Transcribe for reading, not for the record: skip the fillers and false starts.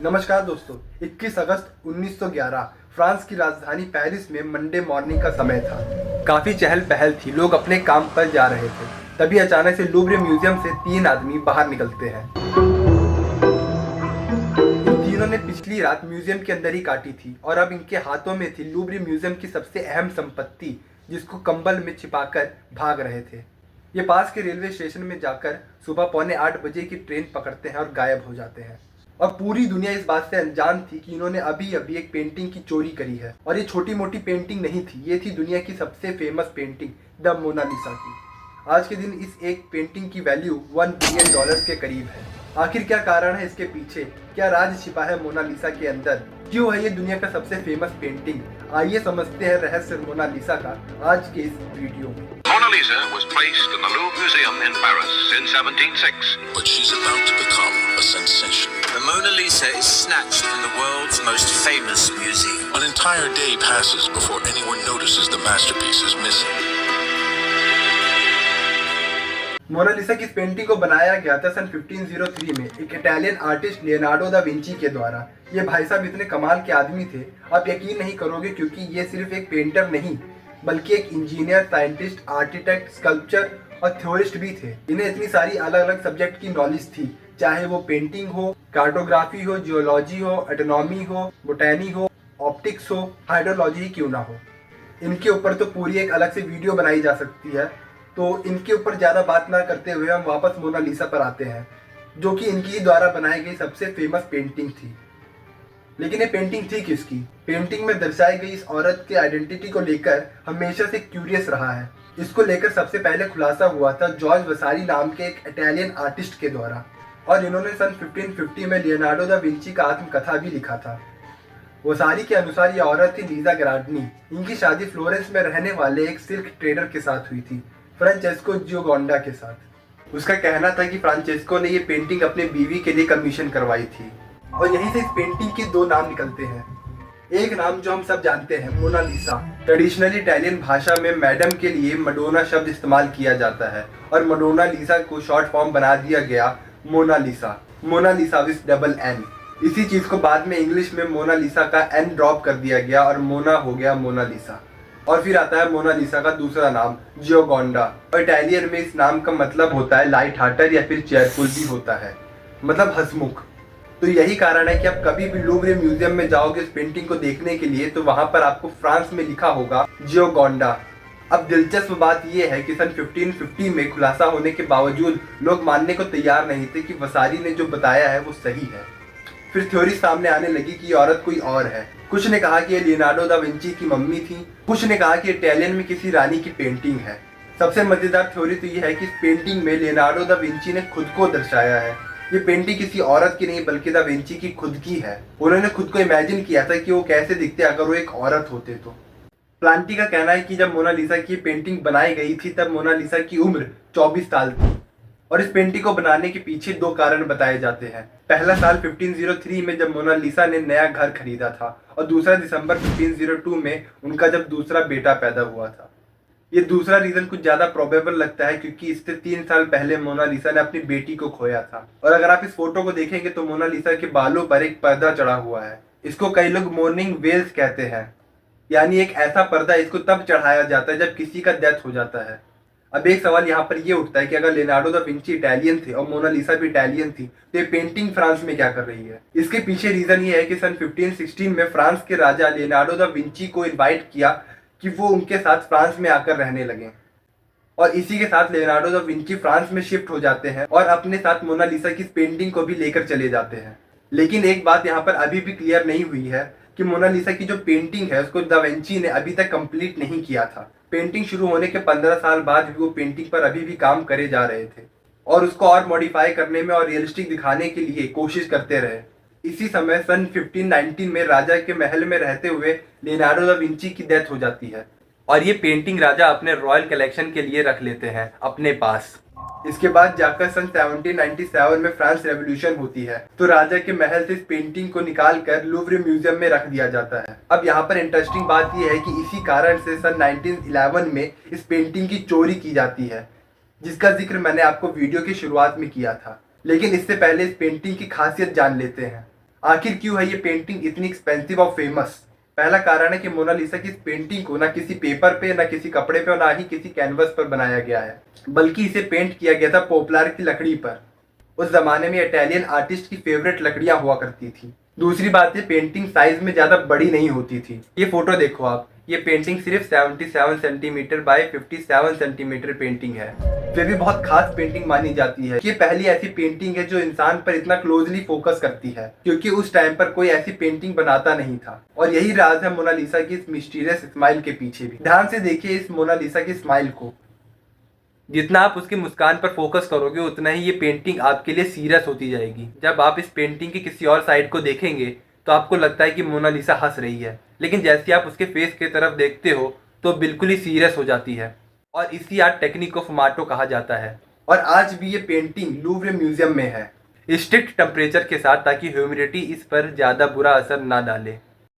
नमस्कार दोस्तों। 21 अगस्त 1911 फ्रांस की राजधानी पेरिस में मंडे मॉर्निंग का समय था। काफी चहल पहल थी, लोग अपने काम पर जा रहे थे। तभी अचानक से लूव्र म्यूजियम से 3 आदमी बाहर निकलते हैं। इन तीनों ने पिछली रात म्यूजियम के अंदर ही काटी थी और अब इनके हाथों में थी लूव्र म्यूजियम की सबसे अहम संपत्ति, जिसको कंबल में छिपाकर भाग रहे थे। ये पास के रेलवे स्टेशन में जाकर सुबह 7:45 की ट्रेन पकड़ते हैं और गायब हो जाते हैं। और पूरी दुनिया इस बात से अनजान थी कि इन्होंने अभी अभी एक पेंटिंग की चोरी करी है। और ये छोटी मोटी पेंटिंग नहीं थी, ये थी दुनिया की सबसे फेमस पेंटिंग, द मोनालिसा की। आज के दिन इस एक पेंटिंग की वैल्यू $1 बिलियन के करीब है। आखिर क्या कारण है इसके पीछे? क्या राज छिपा है मोनालिसा के अंदर? क्यों है ये दुनिया का सबसे फेमस पेंटिंग? आइए समझते हैं रहस्य मोनालिसा का आज के इस वीडियो में। Mona Lisa was placed in the Louvre Museum in Paris in 1706. But she's about to become a sensation. The Mona Lisa is snatched from the world's most famous museum. An entire day passes before anyone notices the masterpiece is missing. Mona Lisa की इस painting को बनाया गया था सन 1503 में एक Italian artist Leonardo da Vinci के द्वारा। ये भाई साहब इतने कमाल के आदमी थे, आप यकीन नहीं करोगे, क्योंकि ये सिर्फ एक पेंटर नहीं बल्कि एक इंजीनियर, साइंटिस्ट, आर्किटेक्ट, स्कल्पचर और थ्योरिस्ट भी थे। इन्हें इतनी सारी अलग अलग सब्जेक्ट की नॉलेज थी, चाहे वो पेंटिंग हो, कार्टोग्राफी हो, जियोलॉजी हो, एटोनॉमी हो, बोटैनी हो, ऑप्टिक्स हो, हाइड्रोलॉजी ही क्यों ना हो। इनके ऊपर तो पूरी एक अलग से वीडियो बनाई जा सकती है। तो इनके ऊपर ज़्यादा बात ना करते हुए हम वापस मोनालिसा पर आते हैं, जो कि इनकी द्वारा बनाई गई सबसे फेमस पेंटिंग थी। लेकिन ये पेंटिंग थी किसकी? पेंटिंग में दर्शाई गई इस औरत के आइडेंटिटी को लेकर हमेशा से क्यूरियस रहा है। इसको लेकर सबसे पहले खुलासा हुआ था जॉर्ज वसारी नाम के एक इटालियन आर्टिस्ट के द्वारा, और इन्होंने सन 1550 में लियोनार्डो दा विंची का आत्मकथा भी लिखा था। वसारी के अनुसार ये औरत थी लीजा गराडनी। इनकी शादी फ्लोरेंस में रहने वाले एक सिल्क ट्रेडर के साथ हुई थी, फ्रांचेस्को जियोगोंडा के साथ। उसका कहना था कि फ्रांचेस्को ने ये पेंटिंग अपने बीवी के लिए कमीशन करवाई थी। और यहीं से इस पेंटिंग के 2 नाम निकलते हैं। एक नाम जो हम सब जानते हैं, मोनालिसा। ट्रेडिशनली इटालियन भाषा में मैडम के लिए मडोना शब्द इस्तेमाल किया जाता है और मडोना लिसा को शॉर्ट फॉर्म बना दिया गया Mona Lisa, Mona Lisa with double N. इसी चीज को बाद में इंग्लिश में मोनालिसा का एन ड्रॉप कर दिया गया और मोना हो गया मोनालिसा। और फिर आता है मोनालिसा का दूसरा नाम, जियोगोंडा। और इटालियन में इस नाम का मतलब होता है लाइट हार्टेड या फिर चेयरफुल भी होता है, मतलब हंसमुख। तो यही कारण है कि आप कभी भी लूव्र म्यूजियम में जाओगे इस पेंटिंग को देखने के लिए, तो वहां पर आपको फ्रांस में लिखा होगा जियोगोंडा। अब दिलचस्प बात यह है कि सन 1550 में खुलासा होने के बावजूद लोग मानने को तैयार नहीं थे कि वसारी ने जो बताया है वो सही है। फिर थ्योरी सामने आने लगी कि ये औरत कोई और है। कुछ ने कहा कि ये लियोनार्डो दा विंची की मम्मी थी, कुछ ने कहा कि इटालियन में किसी रानी की पेंटिंग है। सबसे मजेदार थ्योरी तो ये है कि इस पेंटिंग में लियोनार्डो दा विंची ने खुद को दर्शाया है। ये पेंटिंग किसी औरत की नहीं बल्कि दा विंची की खुद की है। उन्होंने खुद को इमेजिन किया था कि वो कैसे दिखते अगर वो एक औरत होते तो। प्लांटी का कहना है कि जब मोनालिसा की पेंटिंग बनाई गई थी तब मोनालिसा की उम्र 24 साल थी। और इस पेंटिंग को बनाने के पीछे 2 कारण बताए जाते हैं। पहला साल 1503 में जब मोनालिसा ने नया घर खरीदा था, और दूसरा दिसंबर 1502 में उनका जब दूसरा बेटा पैदा हुआ था। ये दूसरा रीजन कुछ ज्यादा प्रोबेबल लगता है क्योंकि इससे 3 साल पहले मोनालिसा ने अपनी बेटी को खोया था। और अगर आप इस फोटो को देखेंगे तो मोनालिसा के बालों पर एक पर्दा चढ़ा हुआ है। इसको कई लोग मोर्निंग वेल्स कहते हैं, यानी एक ऐसा पर्दा इसको तब चढ़ाया जाता है जब किसी का डेथ हो जाता है। अब एक सवाल यहाँ पर ये उठता है कि अगर लियोनार्डो दा विंची इटालियन थे और मोनालिसा भी इटालियन थी, तो ये पेंटिंग फ्रांस में क्या कर रही है? इसके पीछे रीजन ये है कि सन 1516 में फ्रांस के राजा लियोनार्डो दा विंची को इनवाइट किया कि वो उनके साथ फ्रांस में आकर रहने लगे। और इसी के साथ लियोनार्डो दा विंची फ्रांस में शिफ्ट हो जाते हैं और अपने साथ मोनालिसा की पेंटिंग को भी लेकर चले जाते हैं। लेकिन एक बात यहाँ पर अभी भी क्लियर नहीं हुई है कि मोनालिसा की जो पेंटिंग है उसको दा विंची ने अभी तक कंप्लीट नहीं किया था। पेंटिंग शुरू होने के 15 साल बाद भी वो पेंटिंग पर अभी भी काम करे जा रहे थे और उसको और मॉडिफाई करने में और रियलिस्टिक दिखाने के लिए कोशिश करते रहे। इसी समय सन 1519 में राजा के महल में रहते हुए लियोनार्डो दा विंची की डेथ हो जाती है और ये पेंटिंग राजा अपने रॉयल कलेक्शन के लिए रख लेते हैं अपने पास। इसके बाद जाकर सन 1797 में फ्रांस रेवोल्यूशन होती है, तो राजा के महल से इस पेंटिंग को निकाल कर लूव्र म्यूजियम में रख दिया जाता है। अब यहाँ पर इंटरेस्टिंग बात यह है कि इसी कारण से सन 1911 में इस पेंटिंग की चोरी की जाती है, जिसका जिक्र मैंने आपको वीडियो की शुरुआत में किया था। लेकिन इससे पहले इस पेंटिंग की खासियत जान लेते हैं। आखिर क्यों है ये पेंटिंग इतनी एक्सपेंसिव और फेमस? पहला कारण है कि मोनालिसा की इस पेंटिंग को ना किसी पेपर पे, ना किसी कपड़े पे और ना ही किसी कैनवस पर बनाया गया है, बल्कि इसे पेंट किया गया था पोपलार की लकड़ी पर। उस जमाने में इटालियन आर्टिस्ट की फेवरेट लकड़ियां हुआ करती थी। दूसरी बात, ये पेंटिंग साइज में ज्यादा बड़ी नहीं होती थी। ये फोटो देखो आप, ये पेंटिंग सिर्फ 77 सेंटीमीटर बाय 57 सेंटीमीटर पेंटिंग है। फिर भी बहुत खास पेंटिंग मानी जाती है। ये पहली ऐसी पेंटिंग है जो इंसान पर इतना क्लोजली फोकस करती है, क्योंकि उस टाइम पर कोई ऐसी पेंटिंग बनाता नहीं था। और यही राज है मोनालिसा की इस मिस्टीरियस स्माइल के पीछे भी। ध्यान से देखिए इस मोनालिसा की स्माइल को। जितना आप उसकी मुस्कान पर फोकस करोगे उतना ही ये पेंटिंग आपके लिए सीरियस होती जाएगी। जब आप इस पेंटिंग की किसी और साइड को देखेंगे तो आपको लगता है कि मोनालिसा हंस रही है, लेकिन जैसे आप उसके फेस की तरफ देखते हो तो बिल्कुल ही सीरियस हो जाती है। और इसी आर्ट टेक्निक को फुमाटो कहा जाता है। और आज भी ये पेंटिंग लूव्रे म्यूजियम में है, स्ट्रिक्ट टेम्परेचर के साथ, ताकि ह्यूमिडिटी इस पर ज़्यादा बुरा असर ना डाले।